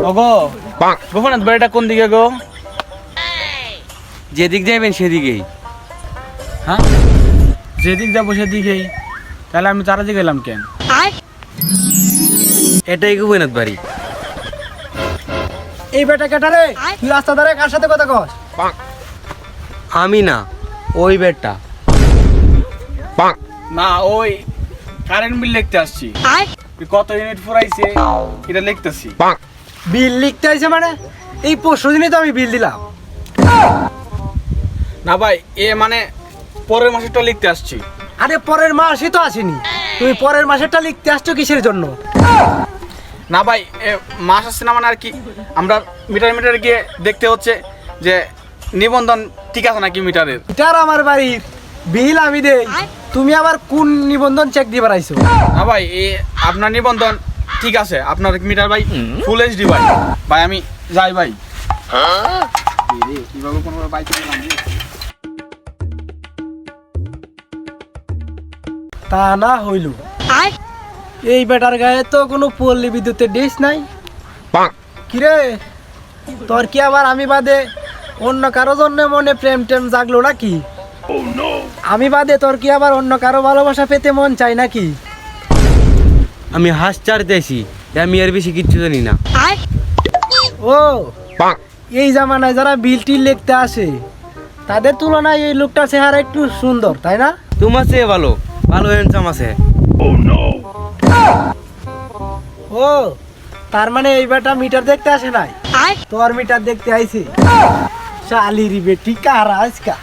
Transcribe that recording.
ওগো গোপনাথ বাড়িটা কোন দিকে গো? যেদিক যাবেন সেদিকেই। হ্যাঁ, যেদিক যাবো সেদিকেই। তাহলে আমি তারা দিকে গেলাম কেন? এটাই গোপীনাথ বাড়ি। এই বেটা কেটারে, তুই রাস্তা ধারে কার সাথে কথা কস? আমি না, ওই বেটা। না, ওই কারেন্ট বিল লিখতে আসছি। কত ইউনিট ফুরাইছে এটা লিখতেছি। বিল লিখতে আইছে মানে? এই পরশু দিনই তো আমি বিল দিলাম। না ভাই, এ মানে পরের মাসেরটা লিখতে আসছি। আরে পরের মাসই তো আসেনি, তুমি পরের মাসেরটা লিখতে আসছো কিসের জন্য? না ভাই, এ মাস আসছে না মানে আর কি, আমরা মিটার গিয়ে দেখতে হচ্ছে যে নিবন্ধন ঠিক আছে নাকি মিটারের। এটার আমার বাড়ির বিল আমি দেই, তুমি আবার কোন নিবন্ধন চেক দিয়ে বেড়াইছো? না ভাই, এ আপনার নিবন্ধন ঠিক আছে, আপনার মিটার ভাই ফুল এইচডি ভাই। ভাই আমি যাই ভাই। কিভাবে কোনো বাইক চালালাম? তা না হইল, এই বেটার গায়ে তো কোনো পল্লী বিদ্যুতের ডিশ নাই। কিরে, তোর কি আবার আমি বাদে অন্য কারো জন্য মনে প্রেম টেম জাগলো নাকি? আমি বাদে তোর কি আবার অন্য কারো ভালোবাসা পেতে মন চাই নাকি? আমি হাঁস চারতেছি, আমি আর বেশি কিচ্ছু জানি না। ও, এই জামানায় যারা বিল টিল লিখতে আসে তাদের তুলনায় এই লোকটার চেহারা একটু সুন্দর, তাই না? তোমার চেয়ে ভালো, ভালো হ্যান্ডসাম আছে। ও, তার মানে এই বেটা মিটার দেখতে আসে নাই, তোর মিটার দেখতে আইছে। শালিরি বেটি কারা আজকা।